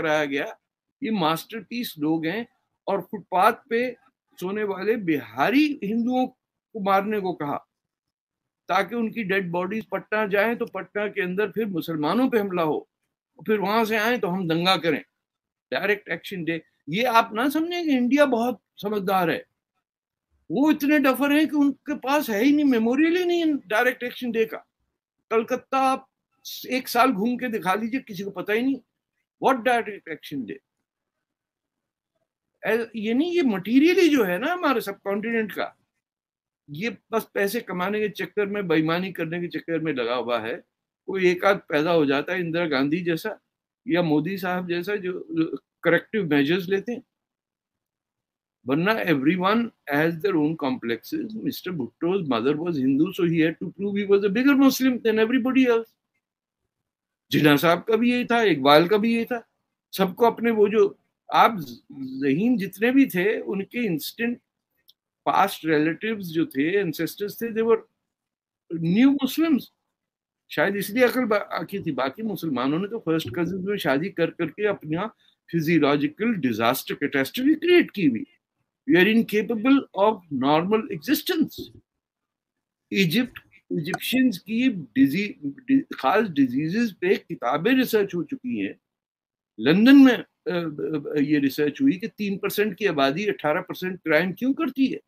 कराया गया, ये मास्टरपीस लोग हैं। और फुटपाथ पे सोने वाले बिहारी हिंदुओं को मारने को कहा ताकि उनकी डेड बॉडीज पटना जाए तो पटना के अंदर फिर मुसलमानों पे हमला हो, फिर वहां से आए तो हम दंगा करें। डायरेक्ट एक्शन डे, ये आप ना समझें कि इंडिया बहुत समझदार है, वो इतने डफर हैं कि उनके पास है ही नहीं, मेमोरियल ही नहीं डायरेक्ट एक्शन डे का। कलकत्ता आप 1 साल घूम के दिखा लीजिए, किसी को पता ही नहीं व्हाट डायरेक्ट एक्शन डे। ये नहीं, ये मटीरियली जो है ना हमारे सब कॉन्टिनेंट का, ये बस पैसे कमाने के चक्कर में, बेईमानी करने के चक्कर में लगा हुआ है। कोई एक आध पैदा हो जाता है इंदिरा गांधी जैसा या मोदी साहब जैसा जो करेक्टिव मेजर्स लेते हैं, वरना everyone has their own complexes. Mr. Bhutto's mother was Hindu, so he had to prove he was a bigger Muslim than everybody else. जिन्ना साहब का भी यही था, इकबाल का भी यही था। सबको अपने वो जो आप ज़हीन जितने भी थे, उनके इंस्टेंट पास्ट रिलेटिव्स जो थे, एंसेस्टर्स थे, दे वर न्यू मुस्लिम्स। शायद इसलिए अकल आकी थी। बाकी मुसलमानों ने तो फर्स्ट कजिन में शादी कर करके अपना फिजियोलॉजिकल डिजास्टर कैटेस्ट्रॉफी क्रिएट की हुई। We are incapable of normal existence. Egyptians की खास डिजीजेस पे किताबें रिसर्च हो चुकी हैं। लंदन में ये रिसर्च हुई कि 3% की आबादी 18% क्राइम क्यों करती है।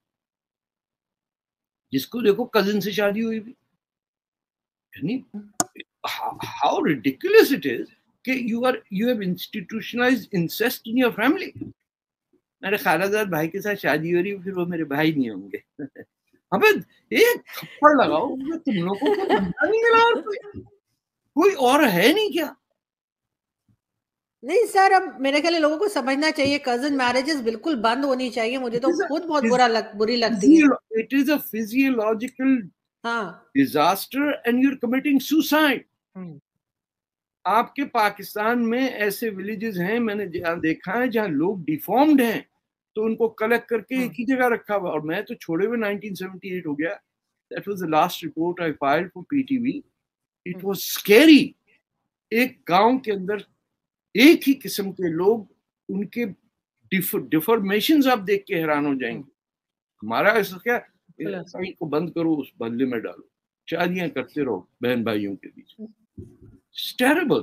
जिसको देखो कजिन से शादी हुई भी, यानी हाउ रिडिकुलस इट इज कि you have institutionalized incest in your family. मेरे खालाजाद भाई के साथ शादी हो रही, फिर वो मेरे भाई नहीं होंगे। अबे एक थप्पड़ लगाओ, तुम लोगों को बंदा नहीं मिला और कोई और है नहीं क्या? नहीं सर, अब मेरे ख्याल लोगों को समझना चाहिए कजन मैरिजेस बिल्कुल बंद होनी चाहिए। मुझे तो खुद बहुत बुरी लगती है। It is a physiological disaster and you are committing suicide. आपके पाकिस्तान में ऐसे विलेजेस हैं, मैंने देखा है, जहां लोग डिफॉर्म्ड हैं तो उनको कलेक्ट करके एक ही जगह रखा हुआ। और मैं तो छोड़े हुए 1978 हो गया। That was the last report I filed for PTV. It was scary. एक गांव के अंदर एक ही किस्म के लोग, उनके डिफॉर्मेशंस आप देख के हैरान हो जाएंगे। हमारा ऐसा क्या, सही को बंद करो, उस बदले में डालो, शादियां करते रहो बहन भाइयों के बीच। Terrible.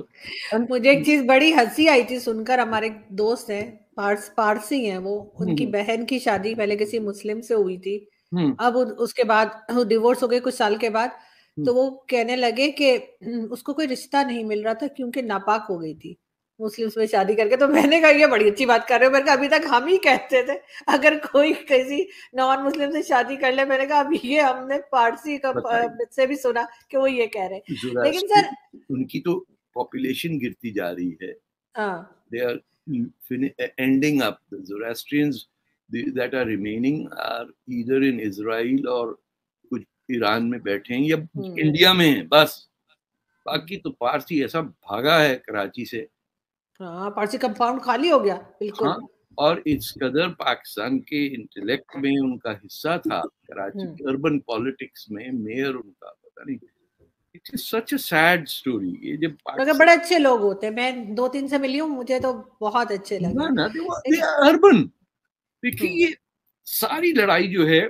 मुझे एक चीज बड़ी हंसी आई थी सुनकर। हमारे दोस्त हैं, पारसी हैं वो, उनकी बहन की शादी पहले किसी मुस्लिम से हुई थी। अब उसके बाद डिवोर्स हो गए कुछ साल के बाद। तो वो कहने लगे कि उसको कोई रिश्ता नहीं मिल रहा था क्योंकि नापाक हो गई थी मुस्लिम्स में शादी करके। तो मैंने कहा ये बड़ी अच्छी बात कर रहे हो। मैंने कहा अभी तक हम ही कहते थे अगर कोई किसी नॉन मुस्लिम से शादी कर ले। मैंने कहा अभी ये हमने पारसी से भी सुना कि वो ये कह रहे हैं। लेकिन सर उनकी तो पॉपुलेशन गिरती जा रही है। They are ending up. The Zoroastrians that are remaining are either in Israel और कुछ ईरान में बैठे हैं या इंडिया में हैं बस। बाकी तो पारसी ऐसा भागा है कराची से। हाँ, पारसी कंपाउंड खाली हो गया बिल्कुल। हाँ, और इस कदर पाकिस्तान के इंटेलेक्ट में उनका हिस्सा था, कराची की अर्बन पॉलिटिक्स में मेयर उनका, पता नहीं। It is such a sad story. ये जब मगर बड़े अच्छे लोग होते हैं। मैं 2-3 से मिली हूँ, मुझे तो बहुत अच्छे लगे। ना दे अर्बन। देखिए ये सारी लड़ाई जो है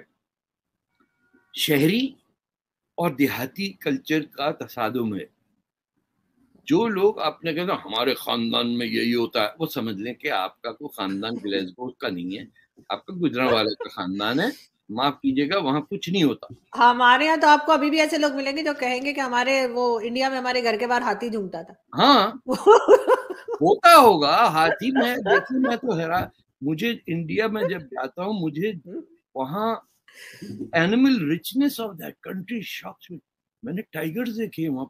शहरी और देहाती कल्चर का तसादुम है। जो लोग आपने कहा हमारे खानदान में यही होता है, वो समझ लें कि आपका कोई खानदान ग्लेसगो का नहीं है, आपका गुजरांवाले का खानदान है। माफ कीजिएगा, वहां कुछ नहीं होता। हमारे यहाँ तो आपको अभी भी ऐसे लोग मिलेंगे जो कहेंगे कि हमारे वो इंडिया में हमारे घर के बाहर हाथी झूमता था। हाँ होता होगा हाथी में। देखिए मैं तो हैरान, मुझे इंडिया में जब जाता हूँ, मुझे वहाँ animal richness of that country shocks me. मैंने टाइगर्स देखे वहां।